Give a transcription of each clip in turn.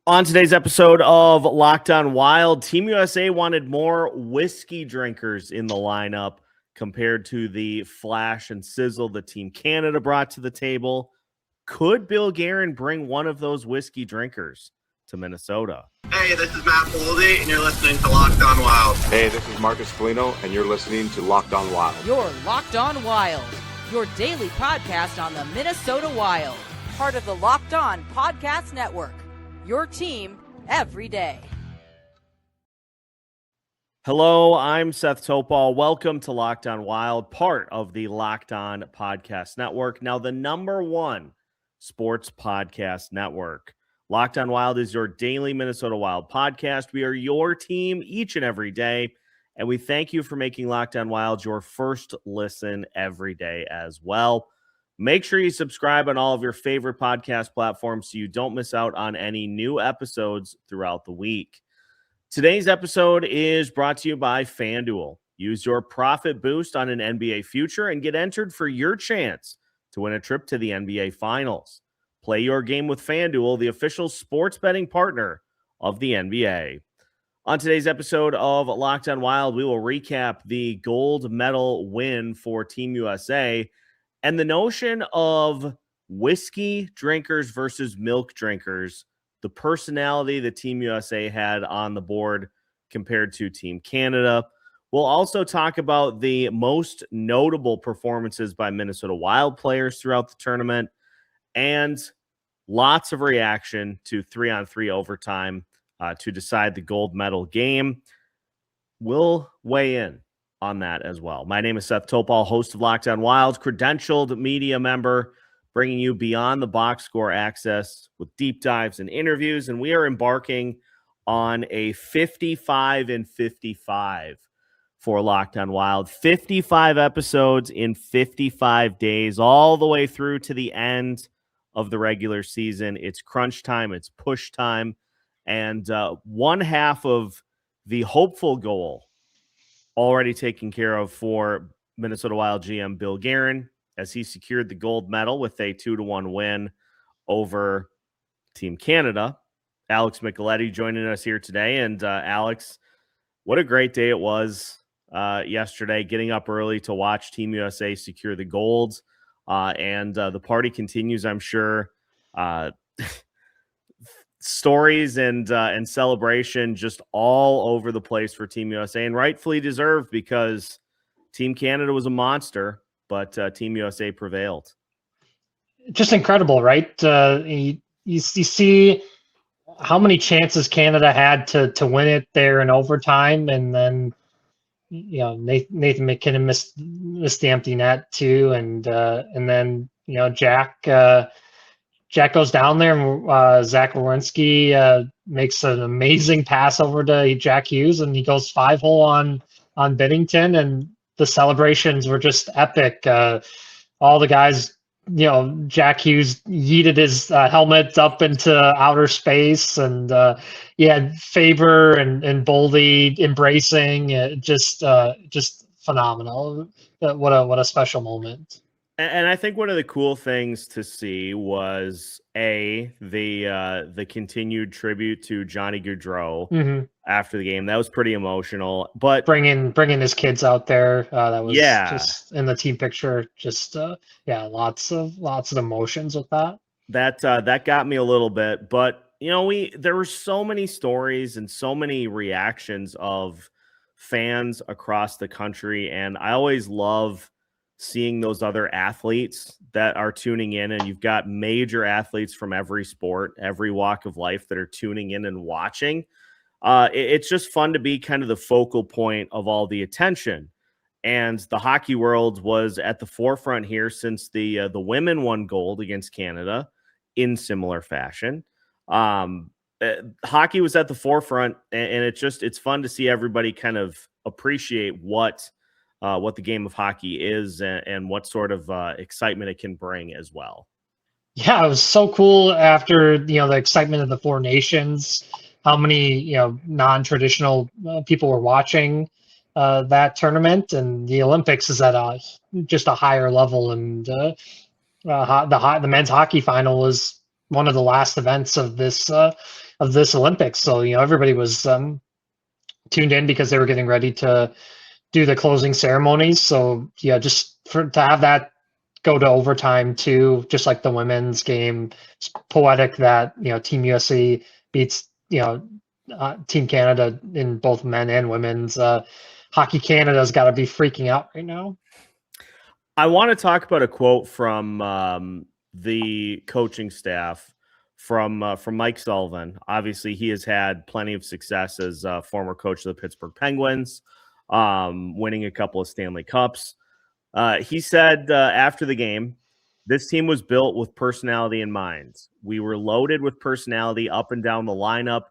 On today's episode of Locked On Wild, Team USA wanted more whiskey drinkers in the lineup compared to the flash and sizzle that Team Canada brought to the table. Could Bill Guerin bring one of those whiskey drinkers to Minnesota? Hey, this is Matt Boldy, and you're listening to Locked On Wild. Hey, this is Marcus Foligno, and you're listening to Locked On Wild. You're Locked On Wild, your daily podcast on the Minnesota Wild. Part of the Locked On Podcast Network, your team every day. Hello, I'm Seth Toupal. Welcome to Locked On Wild, part of the Locked On Podcast Network. Now, the number one sports podcast network. Locked On Wild is your daily Minnesota Wild podcast. We are your team each and every day, and we thank you for making Locked On Wild your first listen every day as well. Make sure you subscribe on all of your favorite podcast platforms so you don't miss out on any new episodes throughout the week. Today's episode is brought to you by FanDuel. Use your profit boost on an NBA future and get entered for your chance to win a trip to the NBA Finals. Play your game with FanDuel, the official sports betting partner of the NBA. On today's episode of Locked On Wild, we will recap the gold medal win for Team USA and the notion of whiskey drinkers versus milk drinkers, the personality that Team USA had on the board compared to Team Canada. We'll also talk about the most notable performances by Minnesota Wild players throughout the tournament and lots of reaction to 3-on-3 overtime to decide the gold medal game. We'll weigh in on that as well. My name is Seth Toupal, host of Locked On Wild, credentialed media member, bringing you beyond the box score access with deep dives and interviews. And we are embarking on a 55 and 55 for Locked On Wild. 55 episodes in 55 days, all the way through to the end of the regular season. It's crunch time. It's push time. And one half of the hopeful goal already taken care of for Minnesota Wild GM Bill Guerin as he secured the gold medal with a 2-1 win over Team Canada. Alex Micheletti joining us here today. And Alex, what a great day it was yesterday, getting up early to watch Team USA secure the gold. And the party continues, I'm sure. Stories and celebration just all over the place for Team USA, and rightfully deserved because Team Canada was a monster, but Team USA prevailed. Just incredible, right? You see how many chances Canada had to win it there in overtime, and then Nathan MacKinnon missed the empty net too, and then Jack goes down there, and Zach Werenski makes an amazing pass over to Jack Hughes, and he goes 5-hole on Binnington, and the celebrations were just epic. All the guys, Jack Hughes yeeted his helmet up into outer space, and he had Faber and Boldy embracing. Just phenomenal. What a special moment. And I think one of the cool things to see was the continued tribute to Johnny Gaudreau after the game. That was pretty emotional. But bringing his kids out there, that was just in the team picture. Just lots of emotions with that. That got me a little bit. But there were so many stories and so many reactions of fans across the country, and I always love seeing those other athletes that are tuning in, and you've got major athletes from every sport, every walk of life that are tuning in and watching. It's just fun to be kind of the focal point of all the attention. And the hockey world was at the forefront here since the women won gold against Canada in similar fashion. Hockey was at the forefront, and it's fun to see everybody kind of appreciate what the game of hockey is and what sort of excitement it can bring as well. Yeah, it was so cool after, the excitement of the Four Nations, how many, non-traditional people were watching that tournament, and the Olympics is at just a higher level. And the men's hockey final was one of the last events of this Olympics. So everybody was tuned in because they were getting ready to do the closing ceremonies. So just to have that go to overtime too, just like the women's game, it's poetic that Team USA beats Team Canada in both men and women's. Hockey Canada's got to be freaking out right now. I want to talk about a quote from the coaching staff from Mike Sullivan. Obviously, he has had plenty of success as former coach of the Pittsburgh Penguins, winning a couple of Stanley Cups. He said after the game, this team was built with personality in mind. We were loaded with personality up and down the lineup.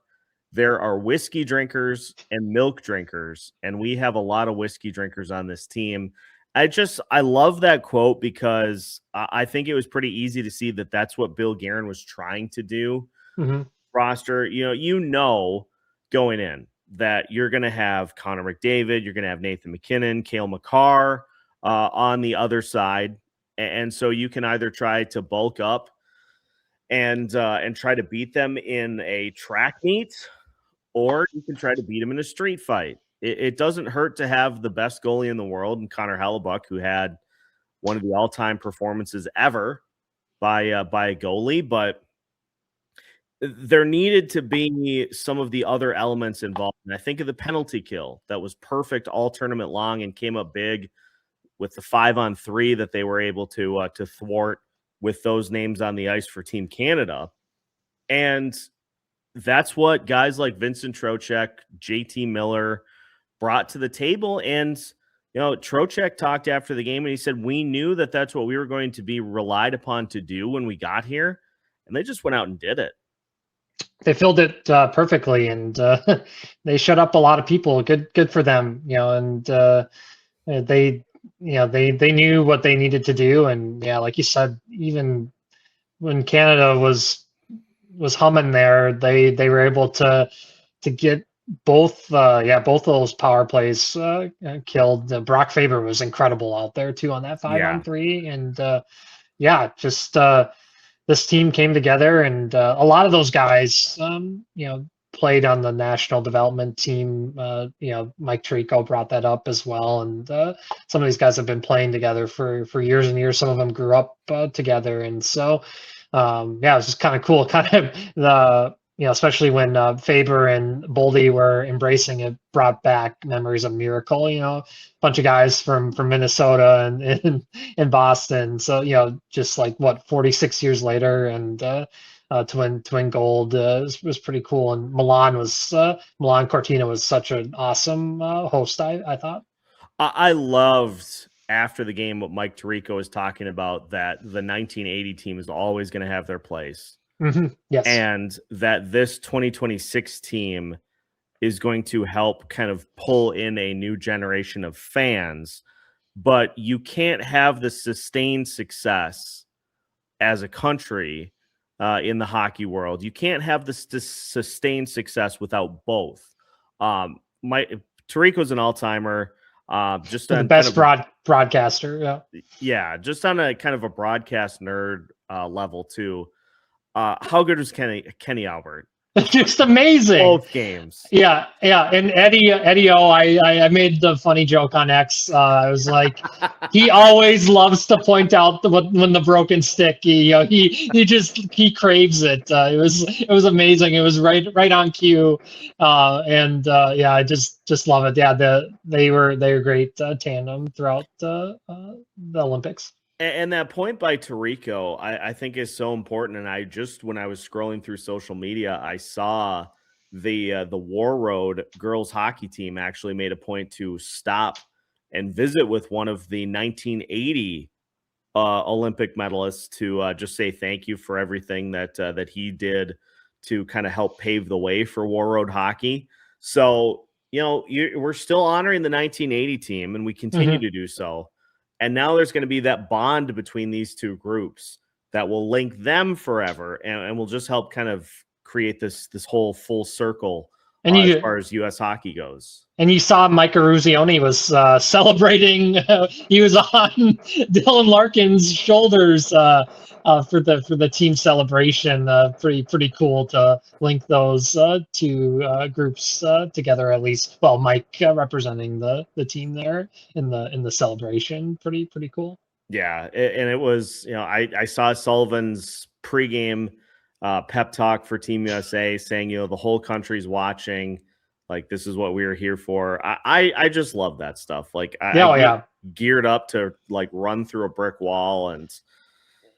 There are whiskey drinkers and milk drinkers, and we have a lot of whiskey drinkers on this team. I love that quote because I think it was pretty easy to see that that's what Bill Guerin was trying to do. Mm-hmm. Roster, going in that you're going to have Connor McDavid, you're going to have Nathan MacKinnon, Cale Makar on the other side. And so you can either try to bulk up and try to beat them in a track meet, or you can try to beat them in a street fight. It doesn't hurt to have the best goalie in the world, and Connor Hellebuyck, who had one of the all-time performances ever by a goalie, but there needed to be some of the other elements involved. And I think of the penalty kill that was perfect all tournament long and came up big with the 5-on-3 that they were able to thwart with those names on the ice for Team Canada. And that's what guys like Vincent Trocheck, JT Miller brought to the table. And, Trocheck talked after the game and he said, we knew that that's what we were going to be relied upon to do when we got here. And they just went out and did it. They filled it perfectly, and they shut up a lot of people. Good for them, and they knew what they needed to do. And like you said, even when Canada was humming there, they were able to get both of those power plays killed. Brock Faber was incredible out there too on that 5-on-3, and this team came together, and a lot of those guys played on the national development team. Mike Tirico brought that up as well, and some of these guys have been playing together for years and years. Some of them grew up together, and so it was just kind of cool. Kind of the especially when Faber and Boldy were embracing it, brought back memories of Miracle. A bunch of guys from Minnesota and Boston. So just like 46 years later, and to win gold was pretty cool. And Milan Cortina was such an awesome host. I thought. I loved after the game what Mike Tirico was talking about, that the 1980 team is always going to have their place. Mm-hmm. Yes. And that this 2026 team is going to help kind of pull in a new generation of fans. But you can't have the sustained success as a country in the hockey world. You can't have the sustained success without both. Tirico's an all-timer. Just the best broadcaster. Yeah, just on a kind of a broadcast nerd level too. How good was Kenny Albert? Just amazing. Both games. Yeah. And Eddie O, I made the funny joke on X. I was like, he always loves to point out when the broken stick. He craves it. It was amazing. It was right on cue. I just love it. Yeah, they were great tandem throughout the Olympics. And that point by Tirico, I think is so important. And when I was scrolling through social media, I saw the War Road girls hockey team actually made a point to stop and visit with one of the 1980 Olympic medalists to just say thank you for everything that he did to kind of help pave the way for War Road hockey. So, we're still honoring the 1980 team, and we continue to do so. And now there's going to be that bond between these two groups that will link them forever and will just help kind of create this whole full circle And as far as U.S. hockey goes. And you saw Mike Eruzione was celebrating. He was on Dylan Larkin's shoulders for the team celebration. Pretty cool to link those two groups together, at least. Well, Mike representing the team there in the celebration. Pretty cool. Yeah, and it was, I saw Sullivan's pregame pep talk for Team USA saying, the whole country's watching. Like, this is what we were here for. I just love that stuff. Like, I get geared up to like run through a brick wall, and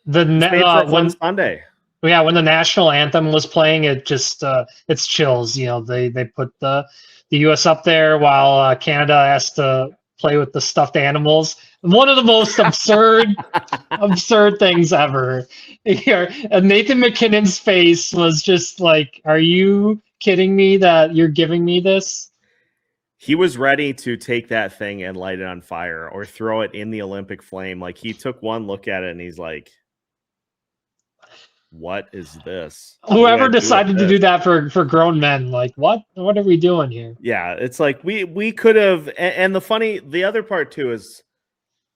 when Sunday. Yeah, when the national anthem was playing, it just it's chills. They put the U.S. up there while Canada has to play with the stuffed animals. One of the most absurd things ever. Here, and Nathan MacKinnon's face was just like, "Are you kidding me that you're giving me this?" He was ready to take that thing and light it on fire or throw it in the Olympic flame. Like, he took one look at it and he's like, what is this? Whoever decided to do that for grown men, like, what are we doing here? Yeah, it's like we could have. And the other part too is,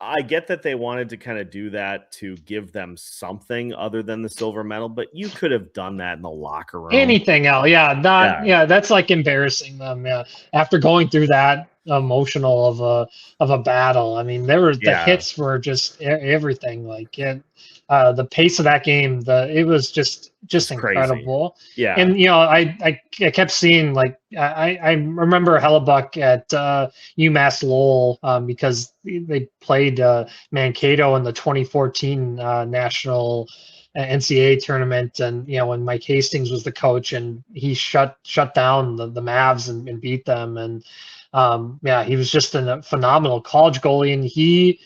I get that they wanted to kind of do that to give them something other than the silver medal, but you could have done that in the locker room. Anything else. Yeah, that's like embarrassing them. Yeah. After going through that emotional of a battle. I mean, the hits were just everything. Like the pace of that game, it was just incredible. Crazy. Yeah. And I kept seeing, like, I remember Hellebuyck at UMass Lowell because they played Mankato in the 2014 national NCAA tournament, and when Mike Hastings was the coach, and he shut down the Mavs and beat them, and he was just a phenomenal college goalie, and he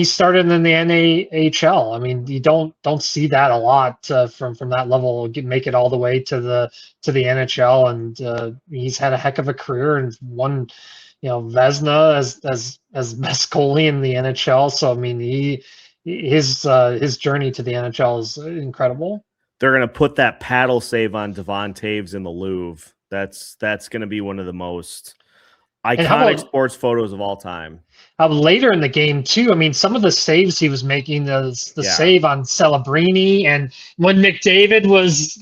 started in the NAHL. I mean, you don't see that a lot from that level, make it all the way to the NHL, and he's had a heck of a career and won, Vezina as best goalie in the NHL. So I mean, his journey to the NHL is incredible. They're gonna put that paddle save on Devon Taves in the Louvre. That's gonna be one of the most iconic sports photos of all time. Later in the game too, I mean, some of the saves he was making, the save on Celebrini, and when McDavid was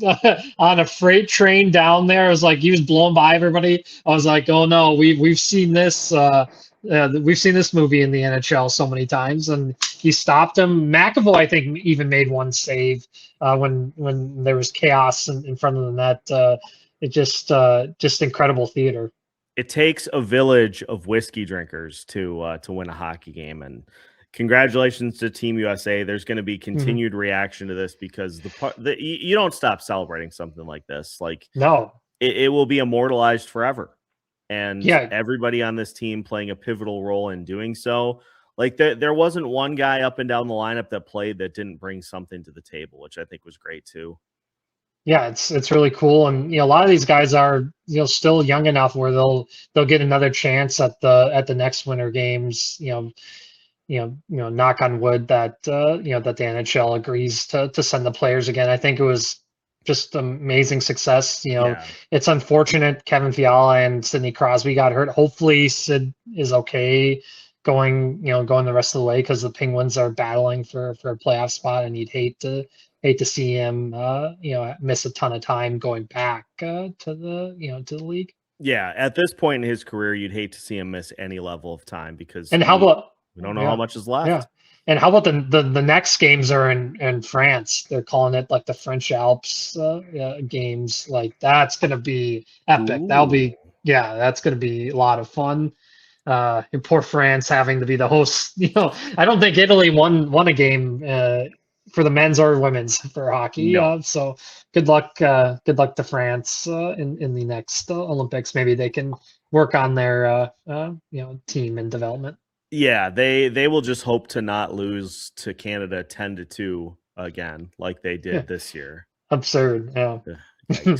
on a freight train down there, it was like he was blowing by everybody. I was like, oh no, we've seen this. We've seen this movie in the NHL so many times, and he stopped him. McAvoy, I think, even made one save when there was chaos in front of the net. It just incredible theater. It takes a village of whiskey drinkers to win a hockey game, and congratulations to Team USA. There's going to be continued reaction to this because you don't stop celebrating something like this. Like, no, it will be immortalized forever, and everybody on this team playing a pivotal role in doing so. Like, there wasn't one guy up and down the lineup that played that didn't bring something to the table, which I think was great too. Yeah, it's really cool, and a lot of these guys are still young enough where they'll get another chance at the next Winter Games. Knock on wood that that the NHL agrees to send the players again. I think it was just amazing success. It's unfortunate Kevin Fiala and Sidney Crosby got hurt. Hopefully Sid is okay going the rest of the way, because the Penguins are battling for a playoff spot, and you'd hate to see him miss a ton of time going back to the league. Yeah, at this point in his career, you'd hate to see him miss any level of time, because we don't know how much is left. Yeah. And how about the next games are in France? They're calling it like the French Alps games. Like, that's going to be epic. Ooh. That's going to be a lot of fun. And poor France having to be the host. I don't think Italy won a game for the men's or women's for hockey. No. So good luck to France in the next Olympics. Maybe they can work on their team and development. Yeah, they will just hope to not lose to Canada 10-2 again, like they did this year. Absurd. Yeah. There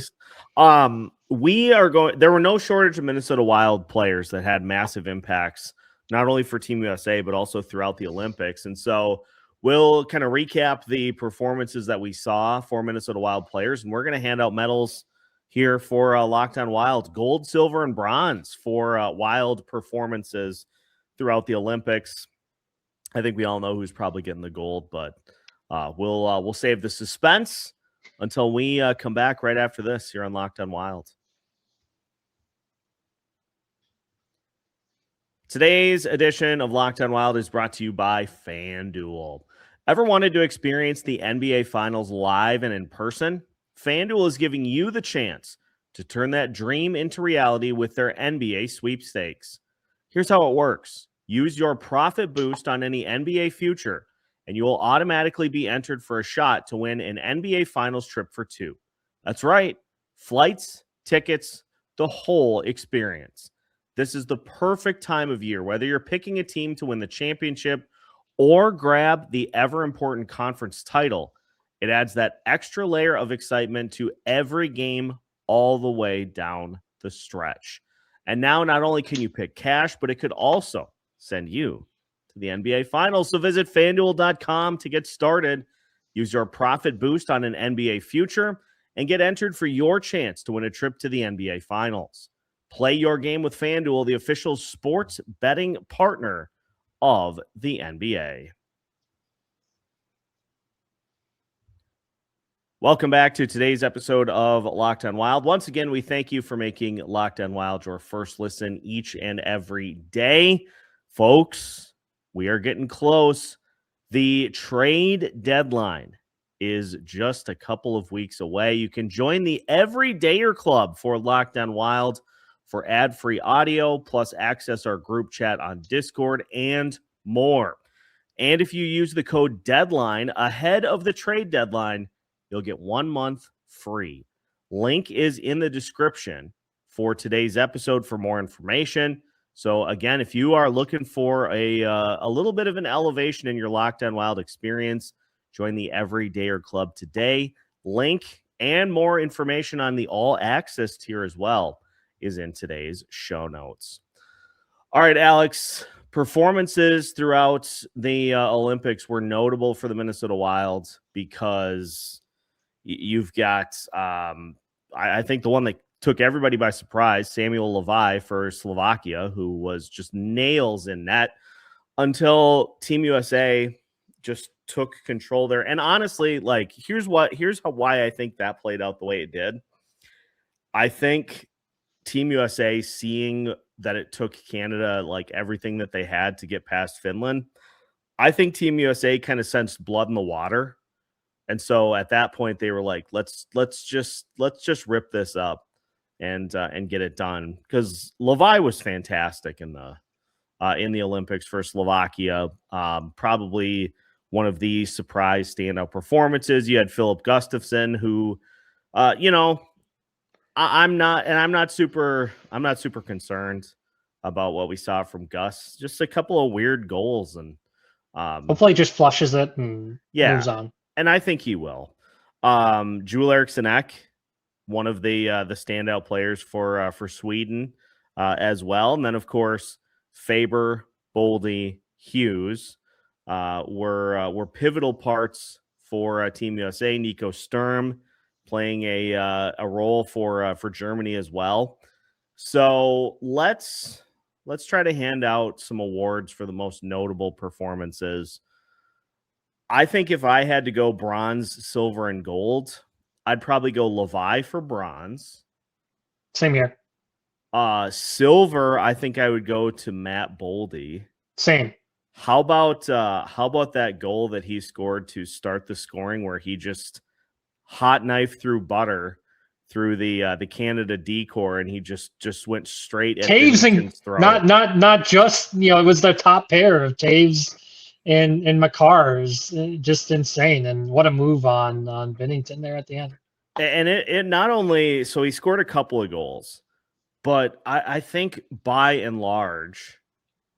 were no shortage of Minnesota Wild players that had massive impacts, not only for Team USA, but also throughout the Olympics. And so we'll kind of recap the performances that we saw for Minnesota Wild players, and we're going to hand out medals here for Locked On Wild. Gold, silver, and bronze for Wild performances throughout the Olympics. I think we all know who's probably getting the gold, but we'll save the suspense until we come back right after this here on Locked On Wild. Today's edition of Locked On Wild is brought to you by FanDuel. Ever wanted to experience the NBA Finals live and in person? FanDuel is giving you the chance to turn that dream into reality with their NBA sweepstakes. Here's how it works. Use your profit boost on any NBA future, and you will automatically be entered for a shot to win an NBA Finals trip for two. That's right. Flights, tickets, the whole experience. This is the perfect time of year, whether you're picking a team to win the championship or grab the ever-important conference title. It adds that extra layer of excitement to every game all the way down the stretch. And now not only can you pick cash, but it could also send you to the NBA Finals. So visit FanDuel.com to get started. Use your profit boost on an NBA future and get entered for your chance to win a trip to the NBA Finals. Play your game with FanDuel, the official sports betting partner of the NBA. Welcome back to today's episode of Locked On Wild. Once again, we thank you for making Locked On Wild your first listen each and every day. Folks, we are getting close. The trade deadline is just a couple of weeks away. You can join the Everydayer Club for Locked On Wild for ad-free audio, plus access our group chat on Discord and more. And if you use the code DEADLINE ahead of the trade deadline, you'll get 1 month free. Link is in the description for today's episode for more information. So again, if you are looking for a little bit of an elevation in your Locked On Wild experience, join the Everydayer Club today. Link and more information on the all access tier as well is in today's show notes. All right, Alex, performances throughout the Olympics were notable for the Minnesota Wild because you've got, I think the one that took everybody by surprise, Samuel Levi for Slovakia, who was just nails in net until Team USA just took control there. And honestly, like, why I think that played out the way it did. I think Team USA, seeing that it took Canada like everything that they had to get past Finland, I think Team USA kind of sensed blood in the water. And so at that point they were like, let's just rip this up and get it done, because Levi was fantastic in the Olympics for Slovakia. Probably one of the surprise standout performances. You had Philip Gustafsson, who I'm not super concerned about what we saw from Gus. Just a couple of weird goals, and hopefully he just flushes it and moves on. And I think he will. Joel Eriksson Ek, one of the standout players for Sweden as well. And then of course Faber, Boldy, Hughes were pivotal parts for Team USA. Nico Sturm playing a role for Germany as well. So let's try to hand out some awards for the most notable performances. I think if I had to go bronze, silver, and gold, I'd probably go Levi for bronze. Same here. Silver, I think I would go to Matt Boldy. Same. How about that goal that he scored to start the scoring, where he just hot knife through butter through the Canada decor, and he just went straight at Taves and throw. Not just, it was the top pair of Taves and Makar. Is just insane, and what a move on Binnington there at the end. And it not only, so he scored a couple of goals, but I think by and large,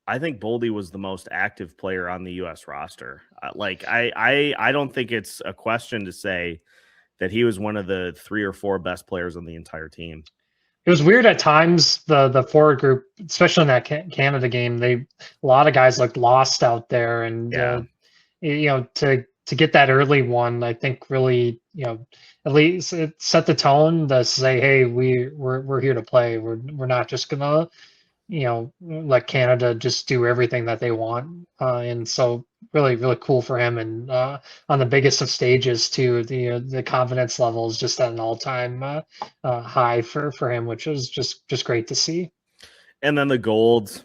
I think Boldy was the most active player on the U.S. roster. I don't think it's a question to say that he was one of the 3 or 4 best players on the entire team. It was weird at times, the forward group, especially in that Canada game. A lot of guys looked lost out there, and to get that early one, I think really at least it set the tone to say, hey, we're here to play. We're not just gonna let Canada just do everything that they want. And so really, really cool for him. And on the biggest of stages too, the confidence level is just at an all-time high for him, which is just great to see. And then the gold,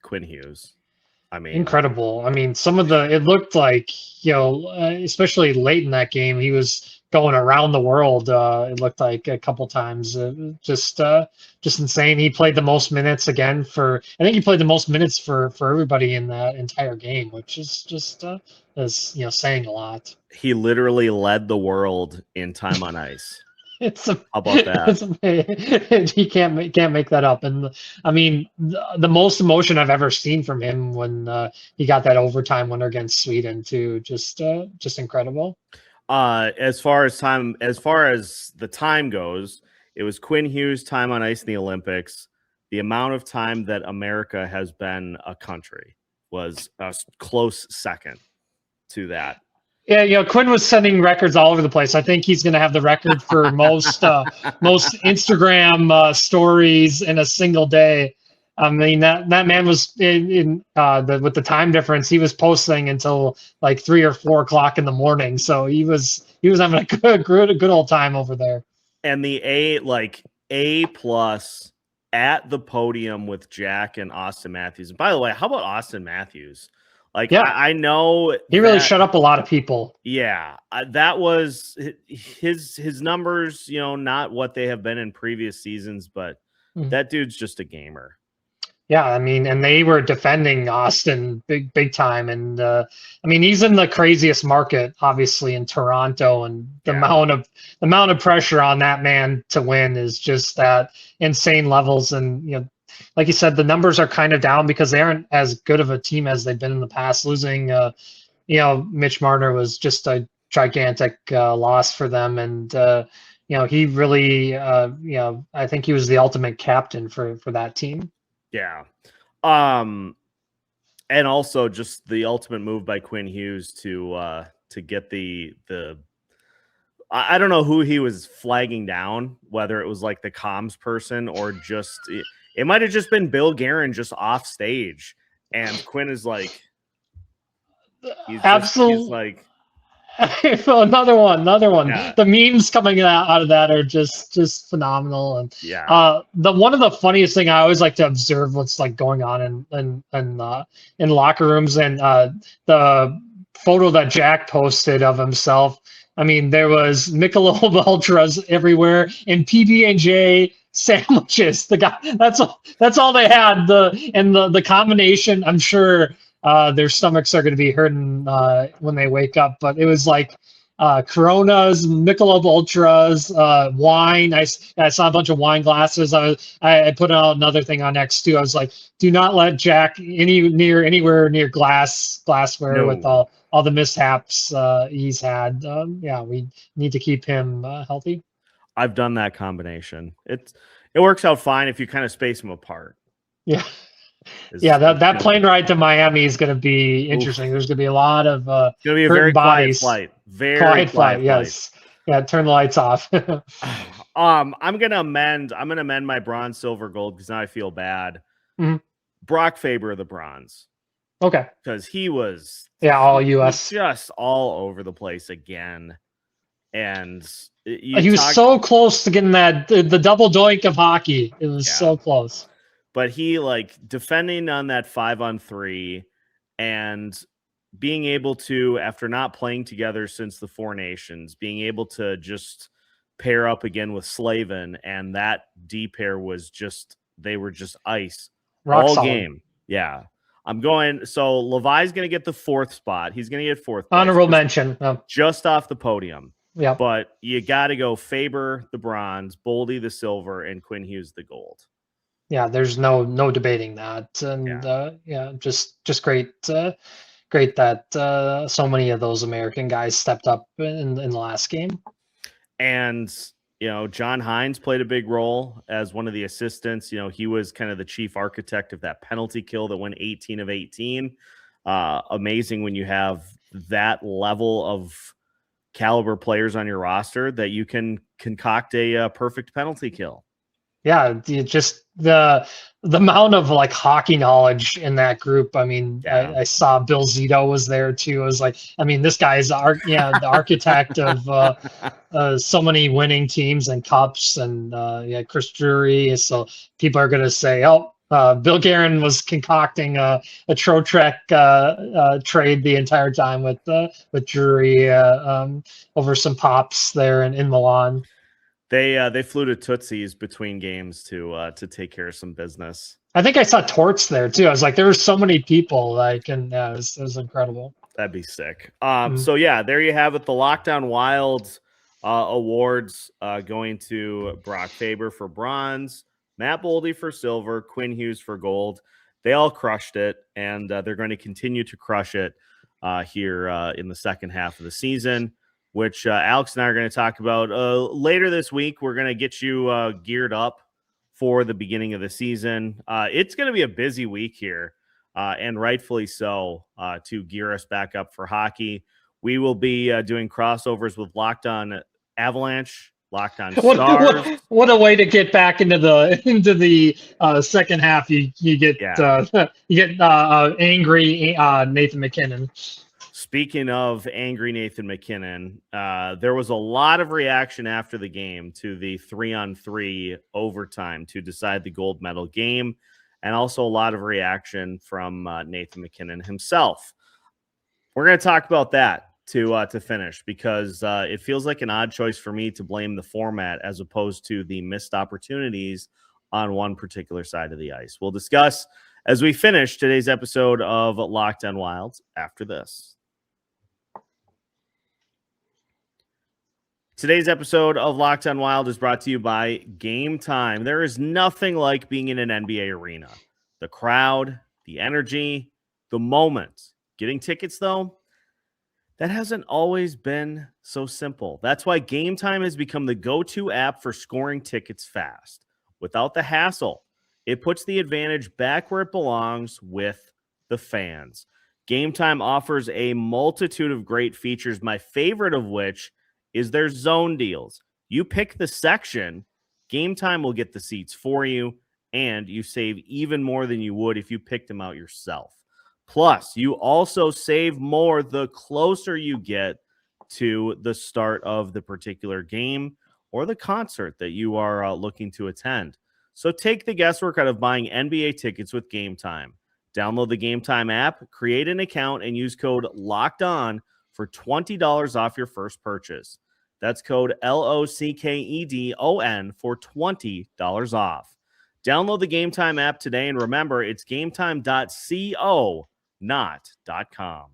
Quinn Hughes. I mean, incredible. I mean, it looked like, especially late in that game, he was going around the world. It looked like a couple times, just insane. He played the most minutes again I think he played the most minutes for everybody in that entire game, which is just saying a lot. He literally led the world in time on ice. How about that? He can't make that up. And I mean, the most emotion I've ever seen from him when he got that overtime winner against Sweden too. Just incredible. As far as the time goes, it was Quinn Hughes' time on ice in the Olympics. The amount of time that America has been a country was a close second to that. Yeah, Quinn was setting records all over the place. I think he's going to have the record for most Instagram stories in a single day. I mean, that man was with the time difference. He was posting until like 3 or 4 o'clock in the morning. So he was having a good old time over there. And the A+ at the podium with Jack and Austin Matthews. And by the way, how about Austin Matthews? I know he really shut up a lot of people. Yeah, that was his numbers, not what they have been in previous seasons, but that dude's just a gamer. Yeah, I mean, and they were defending Austin big time, and I mean, he's in the craziest market, obviously, in Toronto, and the amount of pressure on that man to win is just at insane levels, and like you said, the numbers are kind of down because they aren't as good of a team as they've been in the past. Losing, Mitch Marner was just a gigantic loss for them. And, he really, I think he was the ultimate captain for that team. Yeah. And also just the ultimate move by Quinn Hughes to get the I don't know who he was flagging down, whether it was like the comms person or just it might have just been Bill Guerin just off stage, and Quinn is like, absolutely. Another one. Yeah. The memes coming out of that are just phenomenal. And one of the funniest thing I always like to observe what's like going on in locker rooms, and the photo that Jack posted of himself. I mean, there was Michelob Ultras everywhere and PB&J sandwiches. The guy, that's all they had. The combination. I'm sure their stomachs are going to be hurting when they wake up. But it was like Coronas, Michelob Ultras, wine. I saw a bunch of wine glasses. I put out another thing on X too. I was like, do not let Jack anywhere near glassware with all the mishaps he's had. We need to keep him healthy. I've done that combination. It works out fine if you kind of space them apart. Yeah. That plane ride to Miami is going to be interesting. Oof. There's going to be a lot of it's going to be a very quiet flight. Very quiet flight. Yes. Yeah. Turn the lights off. I'm going to amend my bronze, silver, gold because now I feel bad. Mm-hmm. Brock Faber of the bronze. Okay. Because he was all U.S. just all over the place again, and he was so close to getting the double doink of hockey. It was so close. But he defending on that 5-on-3 and being able to, after not playing together since the Four Nations, being able to just pair up again with Sullivan, and that D pair was they were just ice all solid game. Yeah. So Levi's going to get the 4th spot. He's going to get 4th. Honorable mention. Just off the podium. Yeah. But you got to go Faber, the bronze, Boldy, the silver, and Quinn Hughes, the gold. Yeah, there's no debating that. And just great that so many of those American guys stepped up in the last game. And John Hines played a big role as one of the assistants. He was kind of the chief architect of that penalty kill that went 18 of 18. Amazing when you have that level of caliber players on your roster that you can concoct a perfect penalty kill. Yeah, just the amount of like hockey knowledge in that group. I mean, Yeah. I saw Bill Zito was there too. I was like, I mean, this guy is the architect of so many winning teams and cups, and Chris Drury. So people are gonna say, oh, Bill Guerin was concocting a Trotrek trade the entire time with Drury over some pops there in Milan. They flew to Tootsie's between games to take care of some business. I think I saw Torts there too. I was like, there were so many people, like, and it was incredible. That'd be sick. So yeah, there you have it. The Lockdown Wilds awards going to Brock Faber for bronze, Matt Boldy for silver, Quinn Hughes for gold. They all crushed it, and they're going to continue to crush it here in the second half of the season, which Alex and I are going to talk about later this week. We're going to get you geared up for the beginning of the season. It's going to be a busy week here, and rightfully so, to gear us back up for hockey. We will be doing crossovers with Locked On Avalanche, Locked On Stars. What a way to get back into the second half. You get angry Nathan MacKinnon. Speaking of angry Nathan MacKinnon, there was a lot of reaction after the game to the 3-on-3 overtime to decide the gold medal game, and also a lot of reaction from Nathan MacKinnon himself. We're going to talk about that to finish, because it feels like an odd choice for me to blame the format as opposed to the missed opportunities on one particular side of the ice. We'll discuss as we finish today's episode of Locked On Wilds after this. Today's episode of Locked On Wild is brought to you by GameTime. There is nothing like being in an NBA arena. The crowd, the energy, the moment. Getting tickets, though, that hasn't always been so simple. That's why GameTime has become the go-to app for scoring tickets fast. Without the hassle, it puts the advantage back where it belongs, with the fans. GameTime offers a multitude of great features, my favorite of which is their zone deals. You pick the section, GameTime will get the seats for you, and you save even more than you would if you picked them out yourself. Plus, you also save more the closer you get to the start of the particular game or the concert that you are looking to attend. So take the guesswork out of buying NBA tickets with GameTime. Download the GameTime app, create an account, and use code LOCKEDON for $20 off your first purchase. That's code LOCKEDON for $20 off. Download the GameTime app today, and remember, it's gametime.co, not .com.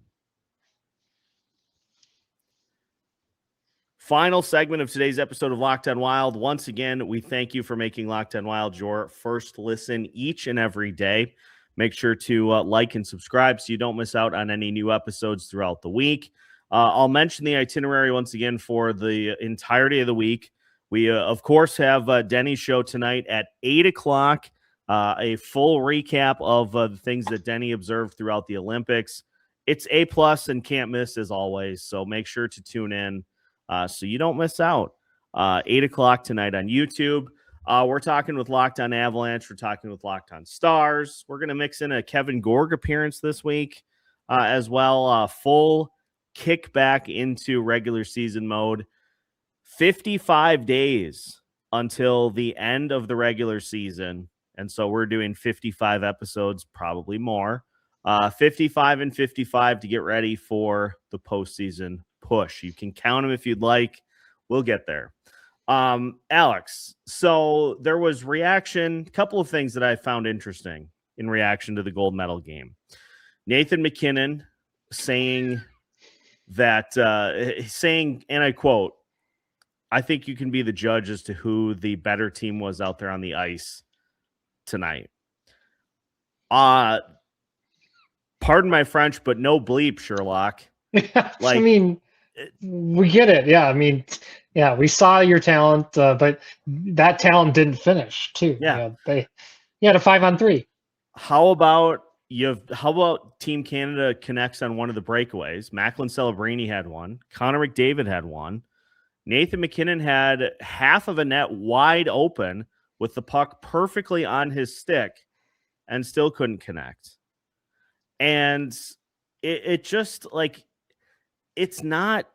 Final segment of today's episode of Locked On Wild. Once again, we thank you for making Locked On Wild your first listen each and every day. Make sure to like and subscribe so you don't miss out on any new episodes throughout the week. I'll mention the itinerary once again for the entirety of the week. We, of course, have Denny's show tonight at 8 o'clock, a full recap of the things that Denny observed throughout the Olympics. It's A+ and can't miss as always, so make sure to tune in so you don't miss out. 8 o'clock tonight on YouTube. We're talking with Locked On Avalanche. We're talking with Locked On Stars. We're going to mix in a Kevin Gorg appearance this week as well. Full kick back into regular season mode. 55 days until the end of the regular season. And so we're doing 55 episodes, probably more. 55 and 55 to get ready for the postseason push. You can count them if you'd like. We'll get there. Alex, so there was reaction, a couple of things that I found interesting in reaction to the gold medal game. Nathan MacKinnon saying that, and I quote, "I think you can be the judge as to who the better team was out there on the ice tonight." Pardon my French, but no bleep, Sherlock. I mean, we get it. Yeah, I mean, yeah, we saw your talent, but that talent didn't finish too. Yeah, you had a 5-on-3. How about how about Team Canada connects on one of the breakaways? Macklin Celebrini had one. Connor McDavid had one. Nathan MacKinnon had half of a net wide open with the puck perfectly on his stick and still couldn't connect. And it just like, it's not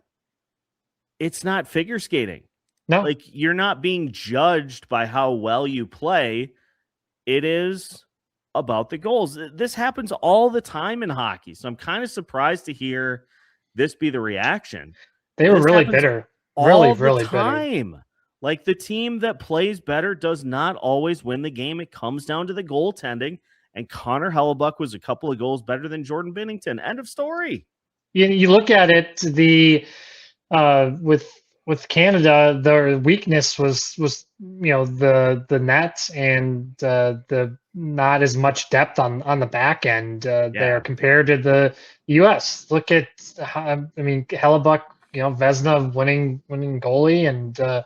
figure skating. No. Like, you're not being judged by how well you play. It is about the goals. This happens all the time in hockey. So I'm kind of surprised to hear this be the reaction. They were really bitter. Really Time. Bitter. Like, the team that plays better does not always win the game. It comes down to the goaltending. And Connor Hellebuyck was a couple of goals better than Jordan Binnington. End of story. You look at it, with Canada, their weakness was the net and the not as much depth on the back end there compared to the U.S. Look at Hellebuyck, Vezina winning goalie, and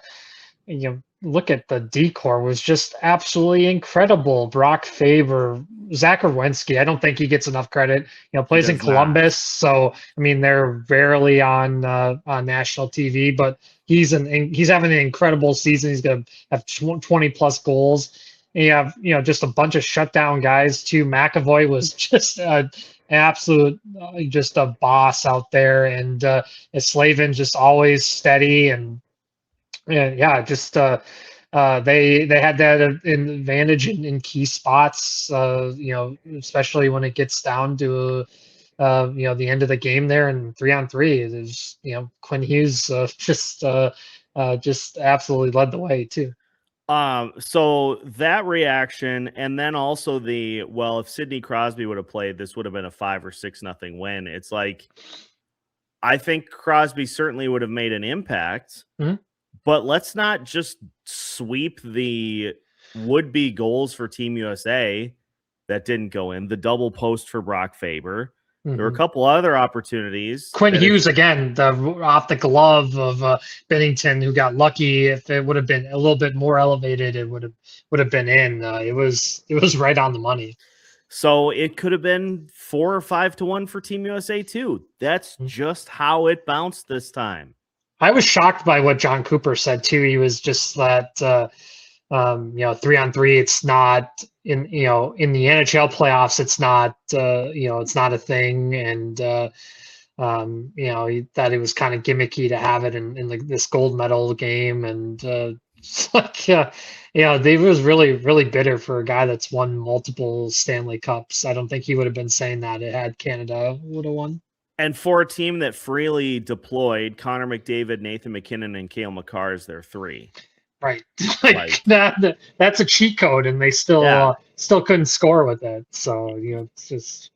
look at the decor was just absolutely incredible. Brock Faber, Zach Werenski, I don't think he gets enough credit. Plays in Columbus, so they're rarely on national TV, but he's having an incredible season. He's going to have 20 plus goals. And you have just a bunch of shutdown guys too. McAvoy was just an absolute just a boss out there, and Sullivan just always steady and. Just they had that advantage in key spots, especially when it gets down to the end of the game there and 3-on-3. There's Quinn Hughes just absolutely led the way too. So that reaction, and then also if Sidney Crosby would have played, this would have been a 5 or 6-0 win. It's like, I think Crosby certainly would have made an impact. Mm-hmm. But let's not just sweep the would-be goals for Team USA that didn't go in. The double post for Brock Faber. Mm-hmm. There were a couple other opportunities. Quinn Hughes, again, off the glove of Binnington, who got lucky. If it would have been a little bit more elevated, it would have been in. It was right on the money. So it could have been 4 or 5-1 for Team USA too. That's just how it bounced this time. I was shocked by what John Cooper said too. He was just that 3-on-3. It's not in the NHL playoffs. It's not it's not a thing, and he thought it was kind of gimmicky to have it in this gold medal game, and they was really bitter for a guy that's won multiple Stanley Cups. I don't think he would have been saying that had Canada would have won. And for a team that freely deployed Connor McDavid, Nathan MacKinnon, and Cale Makar as their 3. Right. That's a cheat code, and they still couldn't score with it. So, it's just.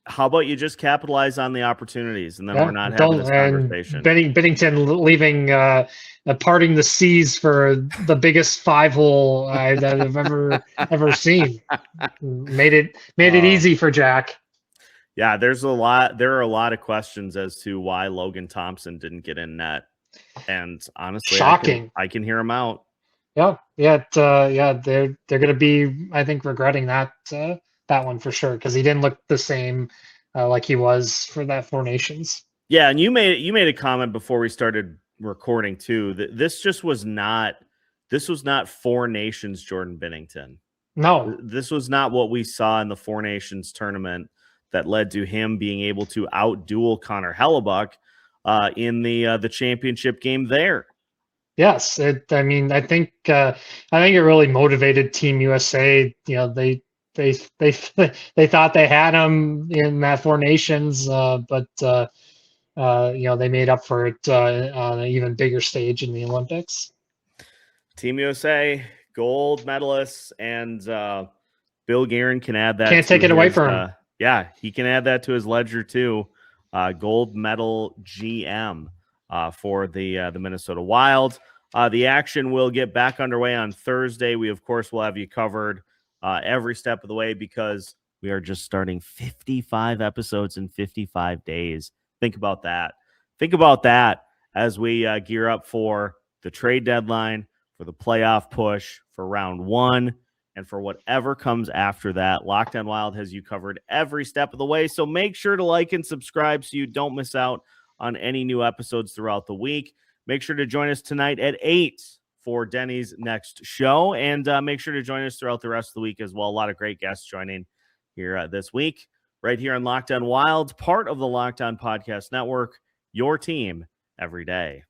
How about you just capitalize on the opportunities, and then we're not having this conversation. Binnington leaving, parting the seas for the biggest 5-hole that I've ever seen. Made it easy for Jack. Yeah, there are a lot of questions as to why Logan Thompson didn't get in net. And honestly, shocking. I can hear him out. Yeah. They're going to be, I think, regretting that one for sure, because he didn't look the same like he was for that Four Nations. Yeah, and you made a comment before we started recording too that this was not Four Nations Jordan Binnington. No, this was not what we saw in the Four Nations tournament that led to him being able to outduel Connor Hellebuyck in the championship game there. Yes, I think it really motivated Team USA. They thought they had him in that Four Nations, but they made up for it on an even bigger stage in the Olympics. Team USA gold medalists, and Bill Guerin can add that. Can't take it away from him. Yeah, he can add that to his ledger too. Gold medal GM for the Minnesota Wild. The action will get back underway on Thursday. We, of course, will have you covered every step of the way, because we are just starting 55 episodes in 55 days. Think about that. Think about that as we gear up for the trade deadline, for the playoff push, for round 1. and for whatever comes after that. Locked On Wild has you covered every step of the way, so make sure to like and subscribe so you don't miss out on any new episodes throughout the week. Make sure to join us tonight at 8 for Denny's next show, and make sure to join us throughout the rest of the week as well. A lot of great guests joining here this week, right here on Locked On Wild, part of the Locked On Podcast Network, your team every day.